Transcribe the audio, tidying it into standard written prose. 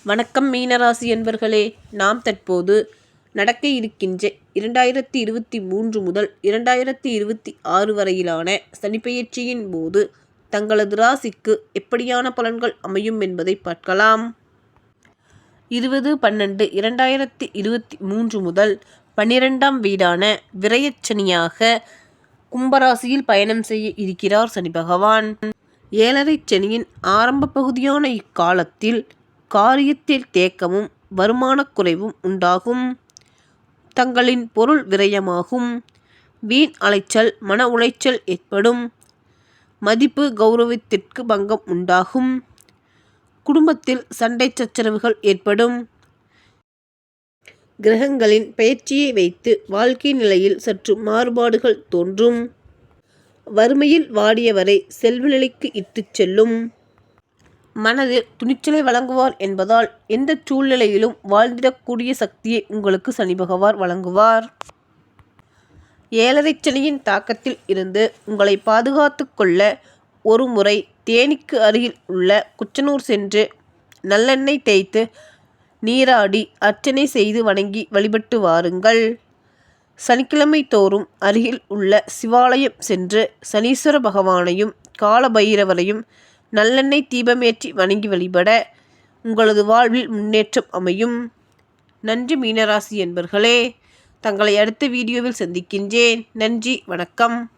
வணக்கம் மீனராசி என்பர்களே, நாம் தற்போது நடக்க இருக்கின்ற 2023 முதல் 2026 வரையிலான சனிப்பெயர்ச்சியின் போது தங்களது ராசிக்கு எப்படியான பலன்கள் அமையும் என்பதை பார்க்கலாம். 20/12/2023 முதல் 12ஆம் வீடான விரயச்சனியாக கும்பராசியில் பயணம் செய்ய இருக்கிறார் சனி பகவான். 7.5 சனியின் ஆரம்ப பகுதியான இக்காலத்தில் காரியத்தில் தேக்கமும் வருமானக் குறைவும் உண்டாகும். தங்களின் பொருள் விரயமாகும். வீண் அலைச்சல், மன உளைச்சல் ஏற்படும். மதிப்பு கௌரவத்திற்கு பங்கம் உண்டாகும். குடும்பத்தில் சண்டை சச்சரவுகள் ஏற்படும். கிரகங்களின் பெயர்ச்சியை வைத்து வாழ்க்கை நிலையில் சற்று மாறுபாடுகள் தோன்றும். வறுமையில் வாடியவரை செல்வ நிலைக்கு இட்டுச் செல்லும். மனதில் துணிச்சலை வழங்குவார் என்பதால் எந்த சூழ்நிலையிலும் வாழ்ந்திடக்கூடிய சக்தியை உங்களுக்கு சனி பகவான் வழங்குவார். 7.5 சனியின் தாக்கத்தில் இருந்து உங்களை பாதுகாத்து கொள்ள ஒரு முறை தேனிக்கு அருகில் உள்ள குச்சனூர் சென்று நல்லெண்ணெய் தேய்த்து நீராடி அர்ச்சனை செய்து வணங்கி வழிபட்டு வாருங்கள். சனிக்கிழமை தோறும் அருகில் உள்ள சிவாலயம் சென்று சனீஸ்வர பகவானையும் கால பைரவரையும் நல்லெண்ணெய் தீபமேற்றி வணங்கி வழிபட உங்களது வாழ்வில் முன்னேற்றம் அமையும். நன்றி மீனராசி என்பர்களே. தங்களை அடுத்த வீடியோவில் சந்திக்கின்றேன். நன்றி, வணக்கம்.